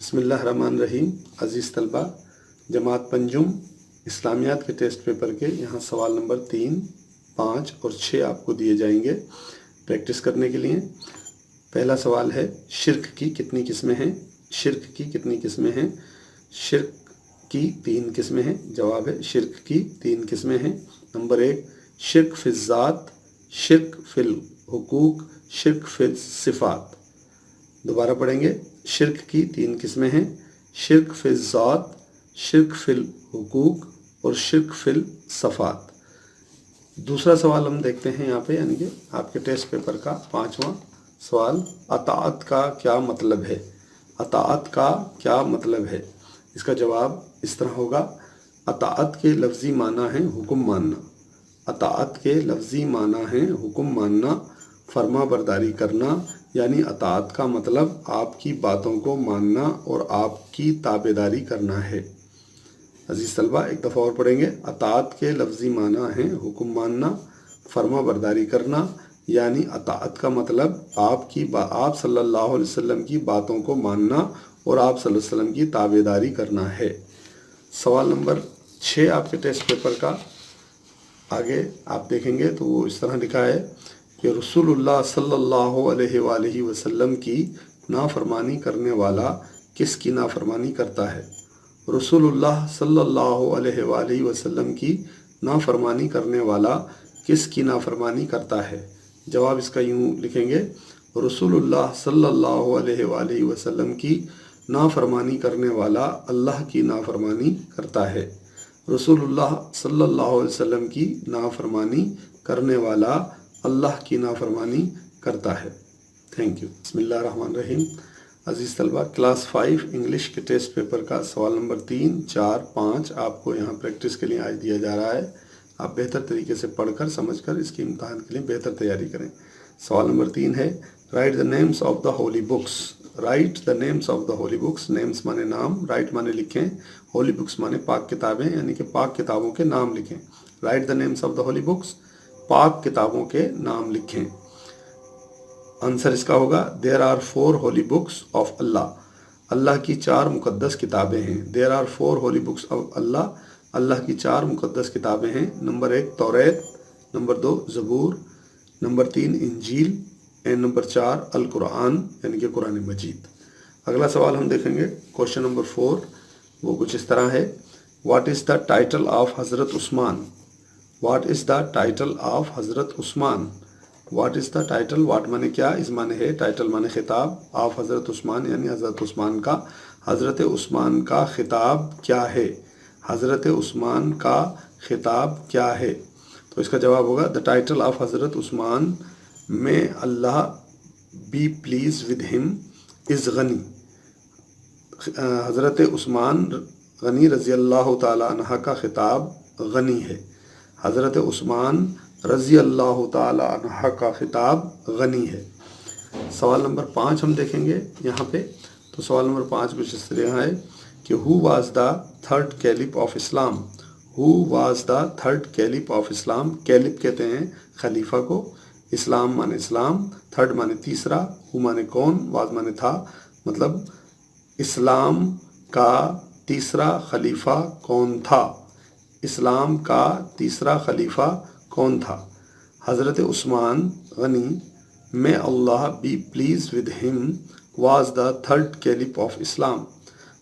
बिस्मिल्लाहिर्रहमानिर्रहीम। अज़ीज़ तलबा, जमात पंजुम इस्लामियात के टेस्ट पेपर के यहाँ सवाल नंबर 3, 5 और 6 आपको दिए जाएंगे प्रैक्टिस करने के लिए। पहला सवाल है, शिर्क की कितनी किस्में हैं? शिर्क की कितनी किस्में हैं? शिर्क की 3 किस्में हैं। जवाब है शिर्क की 3 किस्में हैं। नंबर 1, शिर्क फिज़्ज़ात, शिर्क फिल हुकूक, शिर्क फिल सिफ़ात। दोबारा पढ़ेंगे। शिर्क की 3 किस्में हैं, शिर्क फिल ज़ात, शिर्क फिल हुकूक और शिर्क फिल सफ़ात। दूसरा सवाल हम देखते हैं यहाँ पे, यानी कि आपके टेस्ट पेपर का 5वां सवाल, अताअत का क्या मतलब है? अताअत का क्या मतलब है? इसका जवाब इस तरह होगा, अताअत के लफ्ज़ी माना है हुक्म मानना। अताअत के लफ्ज़ी माना है हुक्म मानना, फर्मा बरदारी करना, यानी अताअत का मतलब आपकी बातों को मानना और आपकी ताबेदारी करना है। अजीज़ तलबा, एक दफ़ा और पढ़ेंगे। अताअत के लफ्ज़ी माना है हुक्म मानना, फर्मा बरदारी करना, यानी अताअत का मतलब आप सल्लल्लाहु अलैहि वसल्लम की बातों को मानना और आप सल्लल्लाहु अलैहि वसल्लम की ताबेदारी करना है। सवाल नंबर 6 आपके टेस्ट पेपर का, आगे आप देखेंगे तो वो इस तरह लिखा है कि रसूलुल्लाह सल्लल्लाहु अलैहि वसल्लम की नाफरमानी करने वाला किसकी नाफरमानी करता है? रसूलुल्लाह सल्लल्लाहु अलैहि वसल्लम की नाफरमानी करने वाला किसकी नाफरमानी करता है? जवाब इसका यूँ लिखेंगे, रसूलुल्लाह सल्लल्लाहु अलैहि वसल्लम की नाफरमानी करने वाला अल्लाह की नाफरमानी करता है। रसूलुल्लाह सल्लल्लाहु अलैहि वसल्लम की नाफरमानी करने वाला अल्लाह की नाफरमानी करता है। Thank you. बिस्मिल्लाहिर्रहमानिर्रहीम। अज़ीज़ तलबा, क्लास 5 इंग्लिश के टेस्ट पेपर का सवाल नंबर 3, 4, 5 आपको यहाँ प्रैक्टिस के लिए आज दिया जा रहा है। आप बेहतर तरीके से पढ़कर समझकर इसकी इम्तहान के लिए बेहतर तैयारी करें। सवाल नंबर 3 है, right the names of the holy books. Right the names of the holy books. Names माने नाम, राइट माने लिखें, होली बुक्स माने पाक किताबें, यानी कि पाक किताबों के नाम लिखें। Write the names of the holy books, पाक किताबों के नाम लिखें। आंसर इसका होगा, there are 4 holy books of अल्लाह। अल्लाह की 4 मुकद्दस किताबें हैं। There are 4 holy books of अल्लाह। अल्लाह की 4 मुकद्दस किताबें हैं। नंबर 1 तौरेत, नंबर 2 ज़बूर, नंबर 3 इंजील एंड नंबर 4 अल कुरान, यानी कि कुरान मजीद। अगला सवाल हम देखेंगे, क्वेश्चन नंबर 4, वो कुछ इस तरह है, what is the title of हज़रत Usman? What is the title of हज़रत Usman? What is the title? What माने क्या, इस माने है, टाइटल माने खिताब, ऑफ हज़रत उस्मान यानी हज़रत उस्मान का। हज़रत उस्मान का खिताब क्या है? हज़रत उस्मान का खिताब क्या है? तो इसका जवाब होगा, द टाइटल ऑफ हज़रत उस्मान में अल्लाह be pleased with him is Ghani. हज़रत उस्मान गनी रज़ी अल्लाह ताला अन्हा का खिताब गनी है। हज़रत उस्मान रज़ी अल्लाह ताला अन्हा का खिताब गनी है। सवाल नंबर 5 हम देखेंगे यहाँ पे। तो सवाल नंबर 5 कुछ इस तरह है कि who was the third caliph of Islam? Who was the third caliph of Islam? Caliph कहते हैं खलीफा को। इस्लाम माने इस्लाम, थर्ड माने तीसरा, हु माने कौन, वाज माने था। मतलब इस्लाम का तीसरा खलीफा कौन था? इस्लाम का तीसरा खलीफा कौन था? हज़रत उस्मान गनी, मे अल्लाह be pleased with him, was the third caliph of Islam.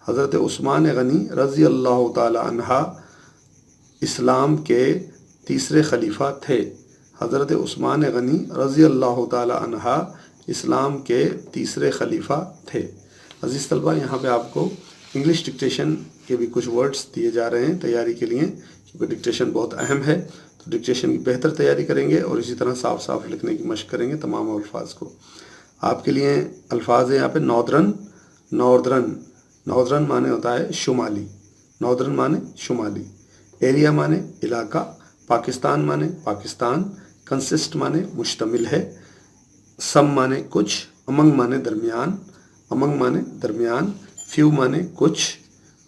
हज़रत उस्मान गनी रज़ी अल्लाह ताला अन्हा इस्लाम के तीसरे खलीफा थे। हज़रत उस्मान गनी रज़ी अल्लाह ताला अन्हा इस्लाम के तीसरे खलीफा थे। अज़ीज़ तलबा, यहाँ पे आपको इंग्लिश डिक्टेशन के भी कुछ वर्ड्स दिए जा रहे हैं तैयारी के लिए, क्योंकि डिक्टेशन बहुत अहम है। तो डिक्टेशन की बेहतर तैयारी करेंगे और इसी तरह साफ साफ लिखने की मशक करेंगे तमाम अल्फाज को। आपके लिए अल्फाज है यहाँ पे, नॉर्दर्न। नॉर्दर्न, नॉर्दर्न माने होता है शुमाली। नॉर्दर्न माने शुमाली। एरिया माने इलाका। पाकिस्तान माने पाकिस्तान। कंसिस्ट माने मुश्तमिल है। सम माने कुछ। अमंग माने दरमियान। अमंग माने दरमियान। फ्यू माने कुछ।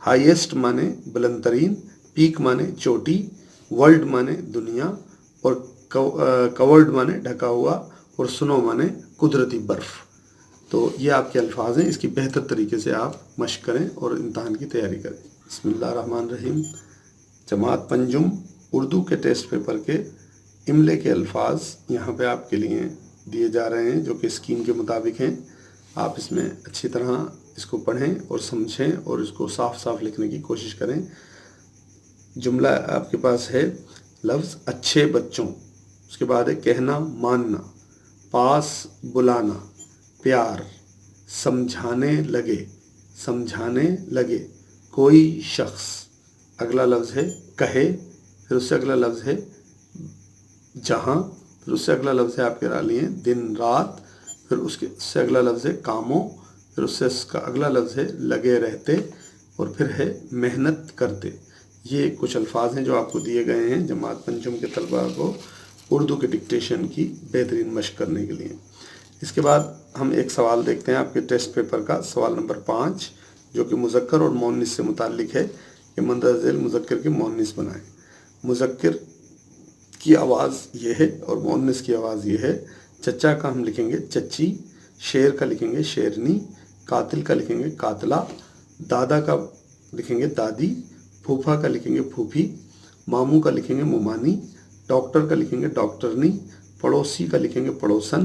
हाईएस्ट माने बुलंद तरीन। पीक माने चोटी। वर्ल्ड माने दुनिया। और कवर्ड माने ढका हुआ। और स्नो माने कुदरती बर्फ़। تو یہ آپ کے الفاظ ہیں، اس کی بہتر طریقے سے آپ مشق کریں اور امتحان کی تیاری کریں۔ بسم اللہ الرحمن الرحیم۔ جماعت پنجم اردو کے ٹیسٹ پیپر کے املے کے الفاظ یہاں پہ آپ کے لیے دیے جا رہے ہیں جو کہ اسکیم کے مطابق ہیں۔ آپ اس میں اچھی طرح اس کو پڑھیں اور سمجھیں اور اس کو صاف صاف لکھنے کی کوشش کریں۔ جملہ آپ کے پاس ہے لفظ اچھے بچوں، اس کے بعد ہے کہنا ماننا، پاس بلانا، پیار، سمجھانے لگے، کوئی شخص، اگلا لفظ ہے کہے، پھر اس سے اگلا لفظ ہے جہاں، پھر اس سے اگلا لفظ ہے آپ کے لیے دن رات، پھر اس سے اگلا لفظ ہے کاموں، پھر اس سے اس کا اگلا لفظ ہے لگے رہتے، اور پھر ہے محنت کرتے۔ یہ کچھ الفاظ ہیں جو آپ کو دیے گئے ہیں جماعت پنجم کے طلباء کو اردو کے ڈکٹیشن کی بہترین مشق کرنے کے لیے۔ اس کے بعد ہم ایک سوال دیکھتے ہیں آپ کے ٹیسٹ پیپر کا، سوال نمبر 5، جو کہ مذکر اور مؤنث سے متعلق ہے کہ مندرجہ ذیل مذکر کے مؤنث بنائیں۔ مذکر کی آواز یہ ہے اور مؤنث کی آواز یہ ہے۔ چچا کا ہم لکھیں گے چچی، شیر کا لکھیں گے شیرنی، قاتل کا لکھیں گے قاتلہ، دادا کا لکھیں گے دادی، پھوپھا کا لکھیں گے پھوپھی، ماموں کا لکھیں گے ممانی، ڈاکٹر کا لکھیں گے ڈاکٹرنی، پڑوسی کا لکھیں گے پڑوسن،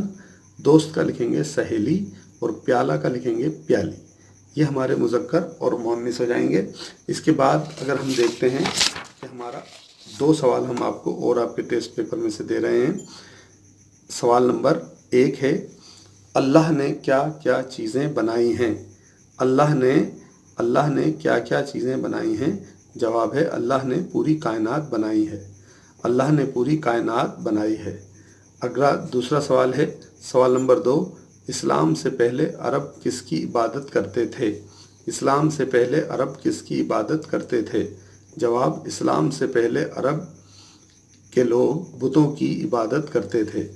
دوست کا لکھیں گے سہیلی، اور پیالہ کا لکھیں گے پیالی۔ یہ ہمارے مذکر اور مؤنث ہو جائیں گے۔ اس کے بعد اگر ہم دیکھتے ہیں کہ ہمارا 2 سوال ہم آپ کو اور آپ کے ٹیسٹ پیپر میں سے دے رہے ہیں۔ سوال نمبر 1 ہے اللہ نے کیا کیا چیزیں بنائی ہیں؟ اللہ نے کیا کیا چیزیں بنائی ہیں؟ جواب ہے اللہ نے پوری کائنات بنائی ہے۔ اللہ نے پوری کائنات بنائی ہے۔ اگلا دوسرا سوال ہے، سوال نمبر 2، اسلام سے پہلے عرب کس کی عبادت کرتے تھے؟ اسلام سے پہلے عرب کس کی عبادت کرتے تھے؟ جواب اسلام سے پہلے عرب کے لوگ بتوں کی عبادت کرتے تھے۔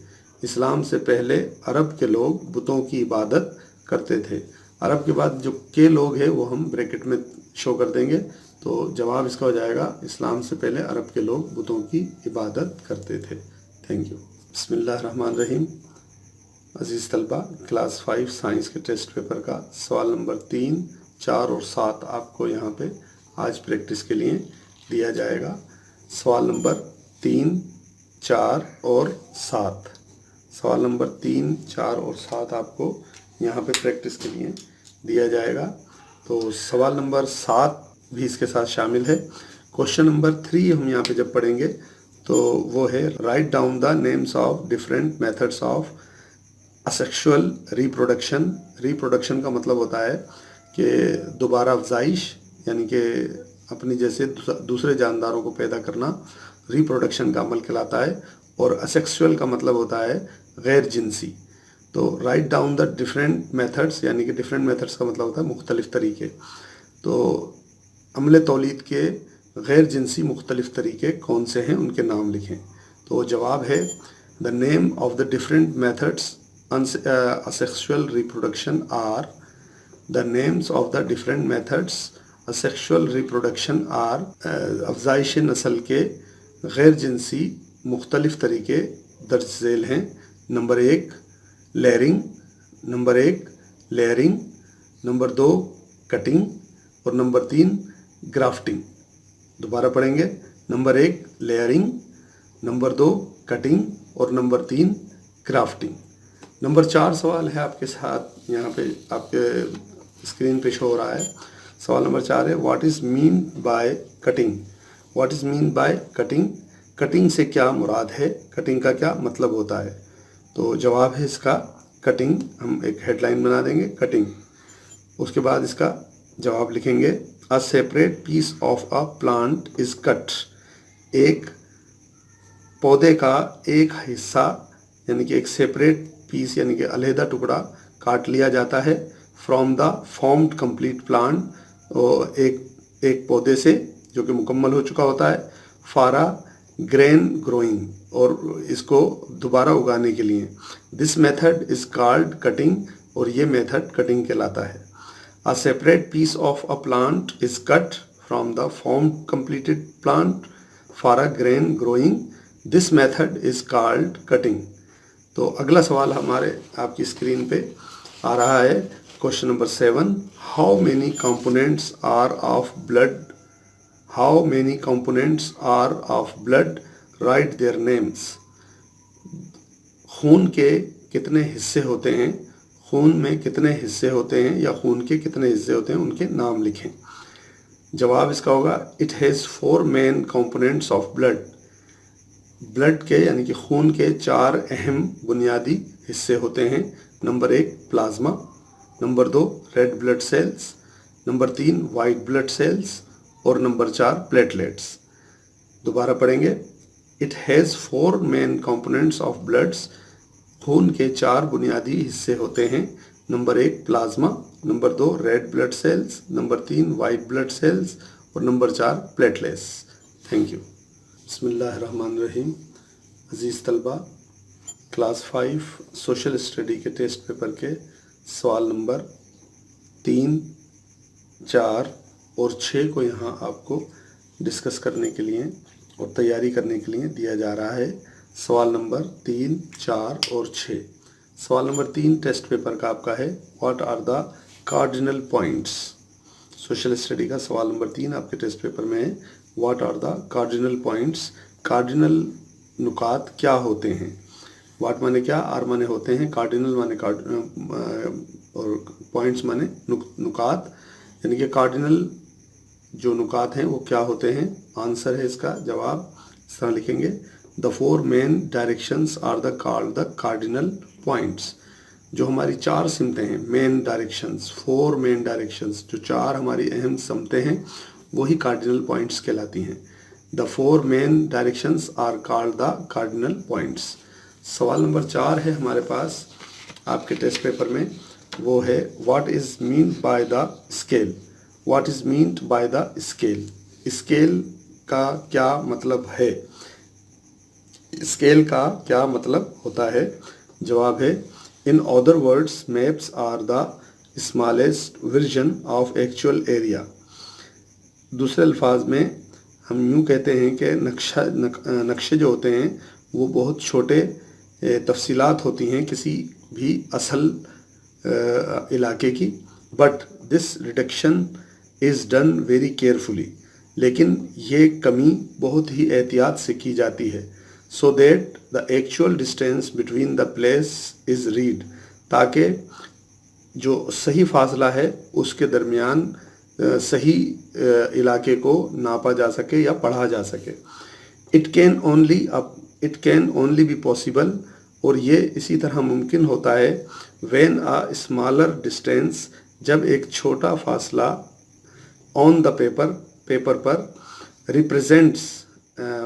اسلام سے پہلے عرب کے لوگ بتوں کی عبادت کرتے تھے۔ عرب کے بعد جو کے لوگ ہیں وہ ہم بریکٹ میں شو کر دیں گے، تو جواب اس کا ہو جائے گا اسلام سے پہلے عرب کے لوگ بتوں کی عبادت کرتے تھے۔ Thank you. بسم اللہ الرحمن الرحیم۔ عزیز طلبہ، کلاس 5 سائنس کے ٹیسٹ پیپر کا سوال نمبر 3، 4 اور 7 آپ کو یہاں پہ آج پریکٹس کے لیے دیا جائے گا۔ سوال نمبر 3، 4 اور 7، سوال نمبر 3، 4 اور 7 آپ کو یہاں پہ پریکٹس کے لیے دیا جائے گا۔ تو سوال نمبر 7 بھی اس کے ساتھ شامل ہے۔ کوشچن نمبر 3 ہم یہاں پہ جب پڑھیں گے تو وہ ہے write down the names of different methods of asexual reproduction. Reproduction کا مطلب ہوتا ہے کہ دوبارہ افزائش، یعنی کہ اپنی جیسے دوسرے جانداروں کو پیدا کرنا ریپروڈکشن کا عمل کہلاتا ہے، اور اسیکشول کا مطلب ہوتا ہے غیر جنسی۔ تو رائٹ ڈاؤن دا ڈفرینٹ میتھڈس، یعنی کہ ڈفرینٹ میتھڈس کا مطلب ہوتا ہے مختلف طریقے۔ تو عمل تولید کے غیر جنسی مختلف طریقے کون سے ہیں، ان کے نام لکھیں۔ تو جواب ہے the name of the different methods asexual reproduction are the names of the different methods asexual reproduction are افزائش نسل کے غیر جنسی مختلف طریقے درج ذیل ہیں۔ نمبر 1 لیئرنگ، نمبر 2 کٹنگ، اور نمبر 3 گرافٹنگ۔ دوبارہ پڑھیں گے، نمبر 1 لیئرنگ، نمبر 2 کٹنگ، اور نمبر 3 گرافٹنگ۔ نمبر 4 سوال ہے آپ کے ساتھ یہاں پہ آپ کے اسکرین پہ شو ہو رہا ہے۔ سوال نمبر 4 ہے what is mean by cutting? What is mean by cutting? Cutting سے کیا مراد ہے؟ کٹنگ کا کیا مطلب ہوتا ہے؟ تو جواب ہے اس کا کٹنگ، ہم ایک ہیڈ لائن بنا دیں گے کٹنگ، اس کے بعد اس کا جواب لکھیں گے a separate piece of a plant is cut۔ ایک پودے کا ایک حصہ، یعنی کہ ایک سیپریٹ پیس، یعنی کہ علیحدہ ٹکڑا کاٹ لیا جاتا ہے from the farmed complete plant, ایک پودے سے جو کہ مکمل ہو چکا ہوتا ہے، فارا گرین گروئنگ، اور اس کو دوبارہ اگانے کے لیے۔ This method is called cutting, اور یہ میتھڈ کٹنگ کہلاتا ہے۔ A separate piece of a plant is cut from the formed completed plant for a grain growing. This method is called cutting۔ تو اگلا سوال ہمارے آپ کی اسکرین پہ आ रहा है question number 7, how many components are of blood, how many components are of blood, write their names. खून के कितने हिस्से होते हैं, खून में कितने हिस्से होते हैं या खून के कितने हिस्से होते हैं, उनके नाम लिखें। जवाब इसका होगा it has 4 main components of blood. Blood के यानी कि खून के 4 अहम बुनियादी हिस्से होते हैं। Number 1 plasma, number 2 red blood cells, number 3 white blood cells और नंबर 4 प्लेटलेट्स। दोबारा पढ़ेंगे, it has 4 main components of bloods. खून के 4 बुनियादी हिस्से होते हैं। Number 1 plasma, number 2 red blood cells, number 3 white blood cells और नंबर 4 प्लेटलेट्स। Thank you. बिस्मिल्लाहिर्रहमानिर्रहीम। अज़ीज़ तलबा, क्लास 5 सोशल स्टडी के टेस्ट पेपर के सवाल नंबर 3, 4 और 6 को यहाँ आपको डिस्कस करने के लिए और तैयारी करने के लिए दिया जा रहा है। सवाल नंबर 3, 4 और 6। सवाल नंबर 3 टेस्ट पेपर का आपका है, what are the cardinal points. Social study का सवाल नंबर 3 आपके टेस्ट पेपर में है, what are the cardinal points. Cardinal नुकात क्या होते हैं। व्हाट माने क्या, आर माने होते हैं, कार्डिनल माने और पॉइंट्स माने नुकात, यानी कि कार्डिनल जो नुकात हैं वो क्या होते हैं। आंसर है इसका जवाब इस तरह लिखेंगे, the 4 main directions are the called the cardinal points. जो हमारी 4 सिमतें हैं, मेन डायरेक्शंस, 4 मेन डायरेक्शंस, जो 4 हमारी अहम सिमतें हैं वही कार्डिनल पॉइंट्स कहलाती हैं। The 4 main directions are called the cardinal points. सवाल नंबर 4 है हमारे पास आपके टेस्ट पेपर में, वो है what is mean by the scale. What is meant by the scale. Scale का क्या मतलब है, स्केल का क्या मतलब होता है। जवाब है, in other words maps are the smallest version of actual area. दूसरे अल्फाज में हम यूँ कहते हैं कि नक्शे जो होते हैं वो बहुत छोटे तफसीलात होती हैं किसी भी असल इलाके की, but this reduction is done very carefully. लेकिन ये कमी बहुत ही एहतियात से की जाती है, so that the actual distance between the place is read, ताकि जो सही फासला है उसके दरमियान सही इलाके को नापा जा सके या पढ़ा जा सके। It can only be possible, और ये इसी तरह मुमकिन होता है, व्हेन अ स्मॉलर डिस्टेंस, जब एक छोटा फासला, ऑन द पेपर पर, रिप्रेजेंट्स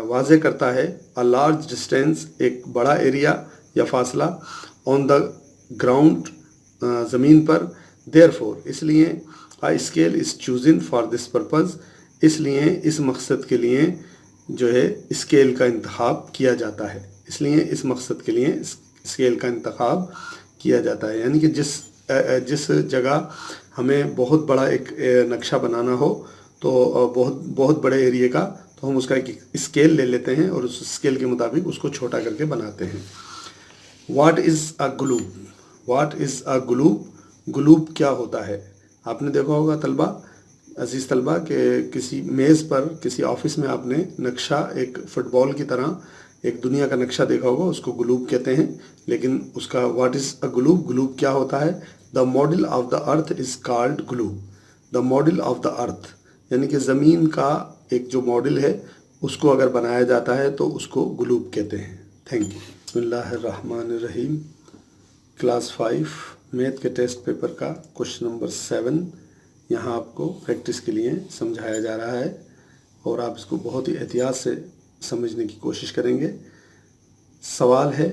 वाज़े करता है, अ लार्ज डिस्टेंस, एक बड़ा एरिया या फासला, ऑन द ग्राउंड, ज़मीन पर। देयरफॉर, इसलिए a scale is chosen for this purpose, इसलिए इस मकसद के लिए जो है स्केल का इंतखाब किया जाता है। इसलिए इस मकसद के लिए स्केल का इंतखाब किया जाता है, यानी कि जिस जगह हमें बहुत बड़ा एक नक्शा बनाना हो तो बहुत बड़े एरिया का, तो हम उसका एक स्केल ले लेते हैं और उस स्केल के मुताबिक उसको छोटा करके बनाते हैं। What is a globe. What is a globe. Globe क्या होता है। आपने देखा होगा तलबा, अजीज़ तलबा, कि किसी मेज़ पर किसी ऑफिस में आपने नक्शा एक फुटबॉल की तरह एक दुनिया का नक्शा देखा होगा, उसको ग्लूब कहते हैं। लेकिन उसका what is a globe, globe क्या होता है। The model of the earth is called globe. The model of the earth, यानी कि ज़मीन का एक जो मॉडल है उसको अगर बनाया जाता है तो उसको ग्लूब कहते हैं। Thank you. बिस्मिल्लाहिर्रहमानिर्रहीम। क्लास 5 मैथ के टेस्ट पेपर का क्वेश्चन नंबर 7 यहाँ आपको प्रैक्टिस के लिए समझाया जा रहा है और आप इसको बहुत ही एहतियात से समझने की कोशिश करेंगे। सवाल है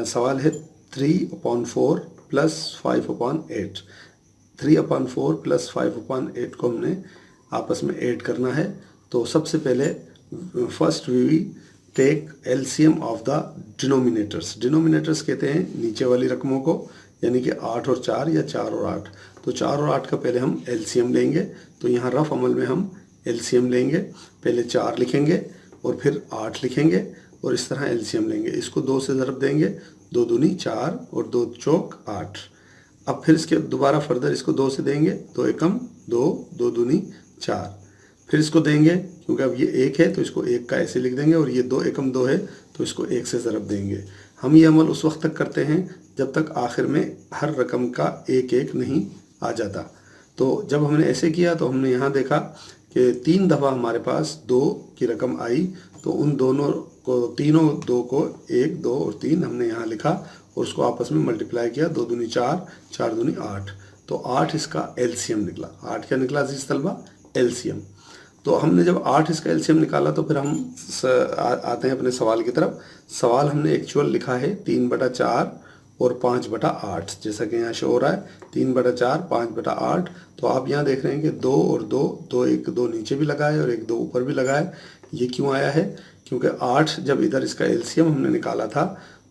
सवाल है 3/4 + 5/8। 3/4 + 5/8 को हमने आपस में ऐड करना है। तो सबसे पहले first we take LCM of the denominators. Denominators कहते हैं नीचे वाली रकमों को, यानी कि 8 और 4 या 4 और 8। तो 4 और 8 का पहले हम एलसीएम लेंगे। तो यहाँ रफ अमल में हम एलसीएम लेंगे, पहले 4 लिखेंगे और फिर 8 लिखेंगे और इस तरह एलसीएम लेंगे। इसको 2 से ज़रब देंगे, 2 दूनी 4 और 2 चौक 8। अब फिर इसके दोबारा फर्दर इसको 2 से देंगे, 2 एकम 2, 2 दूनी 4। फिर इसको देंगे, क्योंकि अब ये 1 है तो इसको 1 का ऐसे लिख देंगे, और ये 2 एकम 2 है तो इसको 1 से ज़रब देंगे। हम ये अमल उस वक्त तक करते हैं जब तक आखिर में हर रकम का 1-1 नहीं आ जाता। तो जब हमने ऐसे किया तो हमने यहाँ देखा कि 3 दफ़ा हमारे पास 2 की रकम आई, तो उन दोनों को, तीनों 2 को 1, 2 और 3 हमने यहाँ लिखा और उसको आपस में मल्टीप्लाई किया, 2 दूनी 4, 4 दूनी 8, तो 8 इसका एलसीएम निकला। 8 क्या निकला अजीज़ तलबा? एलसीएम। तो हमने जब 8 इसका एलसीएम निकाला तो फिर हम आते हैं अपने सवाल की तरफ। सवाल हमने एक्चुअल लिखा है 3/4 और 5/8, जैसा कि यहाँ शो हो रहा है 3/4, 5/8। तो आप यहाँ देख रहे हैं कि 2 और 2, 2 एक 2 नीचे भी लगा है और एक 2 ऊपर भी लगा है। ये क्यों आया है? क्योंकि 8 जब इधर इसका एलसीएम हमने निकाला था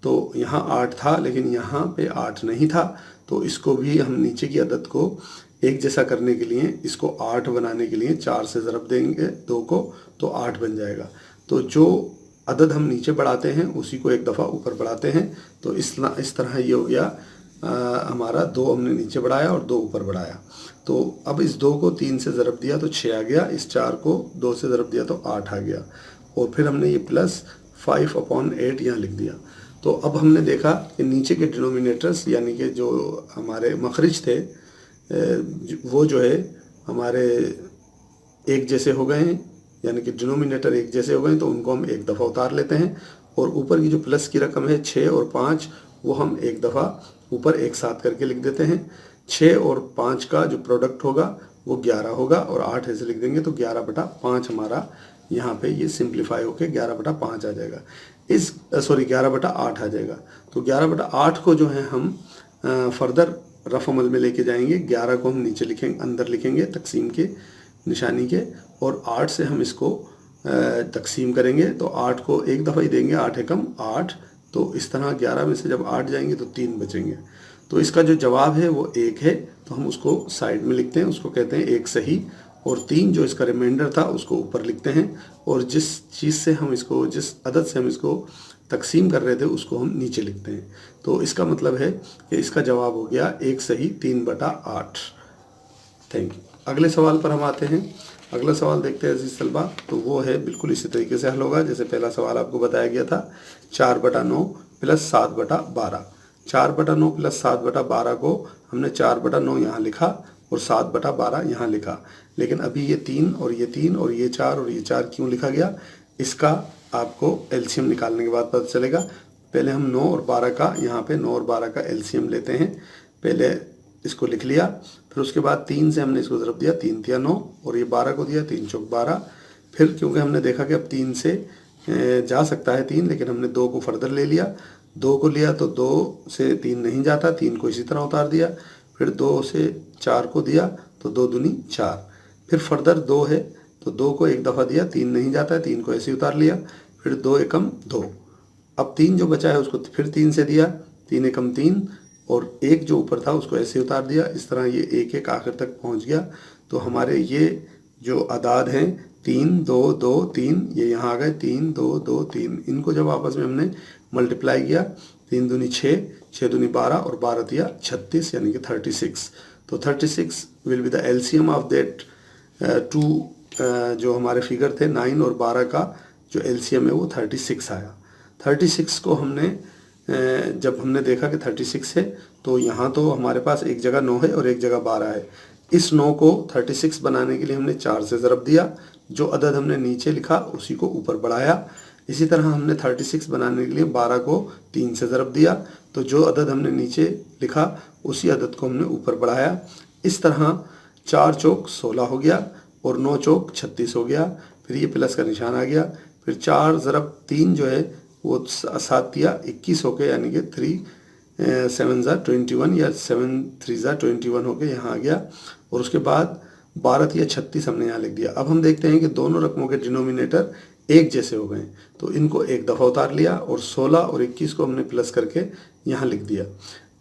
तो यहाँ 8 था, लेकिन यहाँ पे 8 नहीं था। तो इसको भी हम नीचे की अदद को एक जैसा करने के लिए, इसको 8 बनाने के लिए 4 से ज़रब देंगे 2 को, तो 8 बन जाएगा। तो जो अदद हम नीचे बढ़ाते हैं उसी को एक दफ़ा ऊपर बढ़ाते हैं। तो इस तरह ये हो गया हमारा 2 हमने नीचे बढ़ाया और 2 ऊपर बढ़ाया। तो अब इस 2 को 3 से ज़रब दिया तो 6 आ गया, इस 4 को 2 से ज़रब दिया तो 8 आ गया, और फिर हमने ये प्लस 5/8 यहाँ लिख दिया। तो अब हमने देखा कि नीचे के डिनोमिनेटर्स यानी कि जो हमारे मखरिज थे वो जो है हमारे एक जैसे हो गए हैं, यानी कि डिनोमिनेटर एक जैसे हो गए हैं, तो उनको हम एक दफ़ा उतार लेते हैं। और ऊपर की जो प्लस की रकम है 6 और 5, वो हम एक दफ़ा ऊपर एक साथ करके लिख देते हैं। 6 और 5 का जो प्रोडक्ट होगा वो 11 होगा, और 8 ऐसे लिख देंगे तो 11/5 हमारा यहाँ पे ये सिंप्लीफाई होके 11/5 आ जाएगा। 11/8 आ जाएगा। तो 11/8 को जो है हम फर्दर रफ अमल में लेके जाएंगे। 11 को हम नीचे लिखेंगे, अंदर लिखेंगे तकसीम के निशानी के, और 8 से हम इसको तकसीम करेंगे। तो 8 को एक दफ़ा ही देंगे, 8 एकम 8। तो इस तरह 11 में से जब 8 जाएंगे तो 3 बचेंगे। तो इसका जो जवाब है वो 1 है, तो हम उसको साइड में लिखते हैं, उसको कहते हैं 1 सही। और 3 जो इसका रिमाइंडर था उसको ऊपर लिखते हैं, और जिस चीज़ से हम इसको, जिस अदद से हम इसको तकसीम कर रहे थे उसको हम नीचे लिखते हैं। तो इसका मतलब है कि इसका जवाब हो गया 1 सही 3/8। Thank you. अगले सवाल पर हम आते हैं। अगला सवाल देखते हैं अजीज़ तलबा। तो वो है बिल्कुल इसी तरीके से हल होगा जैसे पहला सवाल आपको बताया गया था। 4/9 प्लस 7/12। 4/9 प्लस 7/12 को हमने 4/9 यहाँ लिखा और 7/12 यहाँ लिखा, लेकिन अभी ये 3 और ये 3 और ये 4 और ये 4 क्यों लिखा गया, इसका आपको एलसीएम निकालने के बाद पता चलेगा। पहले हम 9 और 12 का, यहाँ पे 9 और 12 का एलसीएम लेते हैं। पहले इसको लिख लिया, फिर उसके बाद 3 से हमने इसको ज़रब दिया, 3 तिया 9, और ये 12 को दिया, 3 चौक 12। फिर क्योंकि हमने देखा कि अब 3 से जा सकता है 3, लेकिन हमने 2 को फर्दर ले लिया। 2 को लिया तो 2 से 3 नहीं जाता, 3 को इसी तरह उतार दिया। फिर 2 से 4 को दिया तो 2 दूनी 4। फिर फर्दर 2 है तो 2 को एक दफ़ा दिया, 3 नहीं जाता है, 3 को ऐसे ही उतार लिया। फिर 2 एकम 2। अब 3 जो बचा है उसको फिर 3 से दिया, 3 एकम 3, और 1 जो ऊपर था उसको ऐसे ही उतार दिया। इस तरह ये 1-1 आखिर तक पहुंच गया। तो हमारे ये जो अदाद हैं 3, 2, 2, 3, ये यहाँ आ गए 3, 2, 2, 3। इनको जब आपस में हमने मल्टीप्लाई किया, 3 दूनी 6, 6 दूनी 12 और 12 दिया 36, यानी कि 36। तो 36 will be the LCM of that two जो हमारे फिगर थे 9 और 12 का जो एलसीएम है वो 36 आया। 36 को हमने जब हमने देखा कि 36 है तो यहाँ तो हमारे पास एक जगह 9 है और एक जगह 12 है। इस 9 को 36 बनाने के लिए हमने 4 से ज़रब दिया, जो अदद हमने नीचे लिखा उसी को ऊपर बढ़ाया। इसी तरह हमने 36 बनाने के लिए 12 को 3 से ज़रब दिया, तो जो अदद हमने नीचे लिखा उसी अदद को हमने ऊपर बढ़ाया। इस तरह 4 चौक 16 हो गया और 9 चौक 36 हो गया। फिर ये प्लस का निशान आ गया। फिर 4 ज़रब 3 जो है वो 7 तिया 21 हो गया, यानी कि 3 7 ज़ा 21 या 7 3 ज़ा 21 हो गया, यहाँ आ गया। और उसके बाद 12 तिया 36 हमने यहाँ लिख दिया। अब हम देखते हैं कि दोनों रकमों के डिनोमिनेटर एक जैसे हो गए, तो इनको एक दफ़ा उतार लिया और 16 और 21 को हमने प्लस करके यहाँ लिख दिया।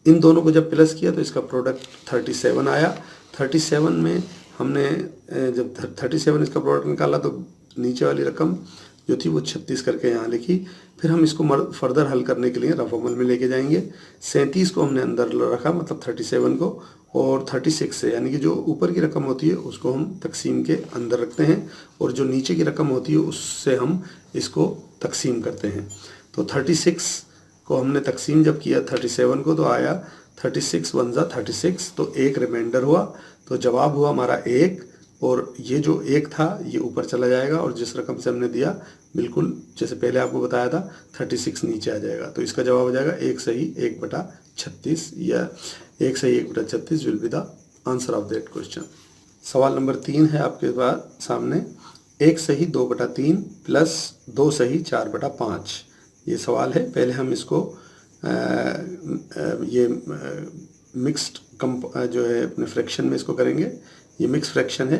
इन दोनों को जब प्लस किया तो इसका प्रोडक्ट 37 आया। 37 में हमने जब 37 इसका प्रोडक्ट निकाला तो नीचे वाली रकम जो थी वो 36 करके यहाँ लिखी। फिर हम इसको फर्दर हल करने के लिए रफ अमल में लेके जाएंगे। 37 को हमने अंदर रखा, मतलब 37 को, और 36 से, यानी कि जो ऊपर की रकम होती है उसको हम तकसीम के अंदर रखते हैं और जो नीचे की रकम होती है उससे हम इसको तकसीम करते हैं। तो 36 को हमने तकसीम जब किया 37 को तो आया 36 × 1 = 36, तो एक रिमाइंडर हुआ, तो जवाब हुआ हमारा 1, और ये जो 1 था ये ऊपर चला जाएगा और जिस रकम से हमने दिया बिल्कुल जैसे पहले आपको बताया था 36 नीचे आ जाएगा। तो इसका जवाब हो जाएगा 1 सही 1/36, या 1 सही 1/36 will be the answer of that question. सवाल नंबर 3 है आपके पास सामने, 1 सही 2/3 प्लस 2 सही 4/5, ये सवाल है। पहले हम इसको ये मिक्स्ड जो है अपने फ्रैक्शन में इसको करेंगे। ये मिक्स फ्रैक्शन है,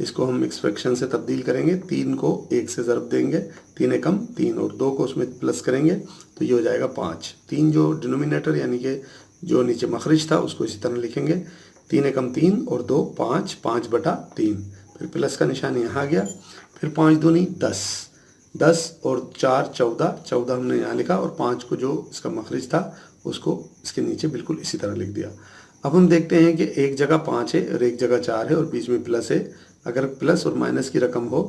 इसको हम मिक्स फ्रैक्शन से तब्दील करेंगे। 3 को 1 से ज़रब देंगे, 3 एकम 3, और 2 को उसमें प्लस करेंगे तो ये हो जाएगा 5। 3 जो डिनोमिनेटर यानी कि जो नीचे मखरज था उसको इसी तरह लिखेंगे, 3 एकम 3 और 2 5, 5/3, फिर प्लस का निशान यहाँ आ गया, फिर 5 दूनी 10, 10 और 4 14, 14 हमने यहाँ लिखा, और 5 को जो इसका मखरज था उसको इसके नीचे बिल्कुल इसी तरह लिख दिया। अब हम देखते हैं कि एक जगह 5 है और एक जगह 4 है और बीच में प्लस है। अगर प्लस और माइनस की रकम हो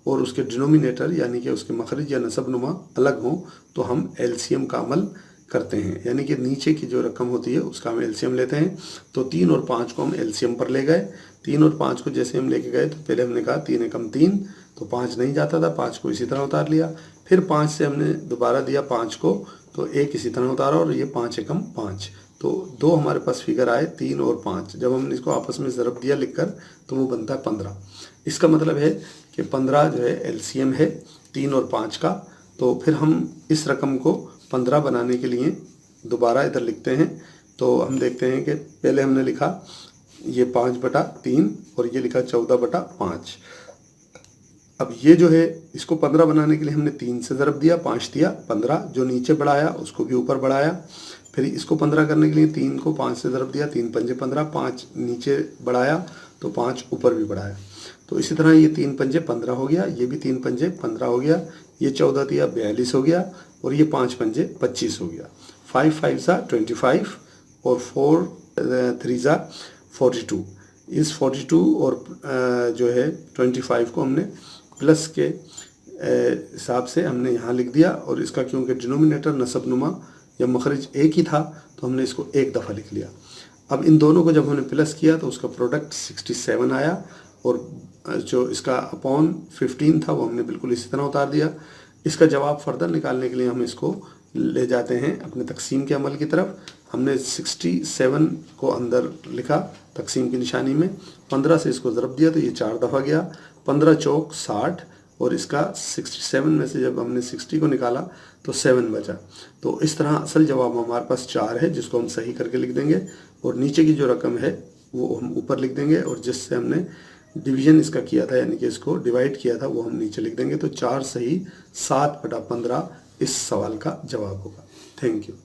और उसके डिनोमिनेटर यानी कि उसके मखरज या नसब नुमा अलग हो तो हम एलसीएम का अमल करते हैं, यानी कि नीचे की जो रकम होती है उसका हम एलसीएम लेते हैं। तो 3 और 5 को हम एलसीएम पर ले गए। 3 और 5 को जैसे हम लेके गए तो पहले हमने कहा 3 एकम 3, तो 5 नहीं जाता था, 5 को इसी तरह उतार लिया। फिर 5 से हमने दोबारा दिया 5 को, तो 1 इसी तरह उतारा और ये 5 एकम 5, तो 2 हमारे पास फिगर आए 3 और 5। जब हमने इसको आपस में ज़रब दिया लिखकर तो वो बनता है 15। इसका मतलब है कि 15 जो है एलसीएम है 3 और 5 का। तो फिर हम इस रकम को 15 बनाने के लिए दोबारा इधर लिखते हैं। तो हम देखते हैं कि पहले हमने लिखा ये 5/3 और ये लिखा 14/5। अब ये जो है इसको 15 बनाने के लिए हमने 3 से ज़रब दिया, 5 दिया 15, जो नीचे बढ़ाया उसको भी ऊपर बढ़ाया। फिर इसको 15 करने के लिए 3 को 5 से ज़रब दिया, 3 पंजे 15, 5 नीचे बढ़ाया तो 5 ऊपर भी बढ़ाया। तो इसी तरह ये 3 पंजे 15 हो गया, ये भी 3 पंजे 15 हो गया, ये 14 दिया 42 हो गया, और ये 5 पंजे 25 हो गया। 5 5 सा 25 और 4 3 सा 42। इस 42 और जो है 25 को हमने प्लस के हिसाब से हमने यहाँ लिख दिया, और इसका क्योंकि डिनोमिनेटर नसब नुमा या मखरज एक ही था तो हमने इसको एक दफ़ा लिख लिया। अब इन दोनों को जब हमने प्लस किया तो उसका प्रोडक्ट 67 आया, और जो इसका अपॉन 15 था वो हमने बिल्कुल इसी तरह उतार दिया। इसका जवाब फर्दर निकालने के लिए हम इसको ले जाते हैं अपने तकसीम के अमल की तरफ। हमने 67 को अंदर लिखा तकसीम की निशानी में, 15 से इसको ज़रब दिया तो ये 4 दफ़ा गया, 15 चौक 60, और इसका 67 में से जब हमने 60 को निकाला तो 7 बचा। तो इस तरह असल जवाब हमारे पास 4 है, जिसको हम सही करके लिख देंगे, और नीचे की जो रकम है वो हम ऊपर लिख देंगे, और जिससे हमने डिवीज़न इसका किया था यानी कि इसको डिवाइड किया था वो हम नीचे लिख देंगे। तो 4 सही 7/15 इस सवाल का जवाब होगा। Thank you.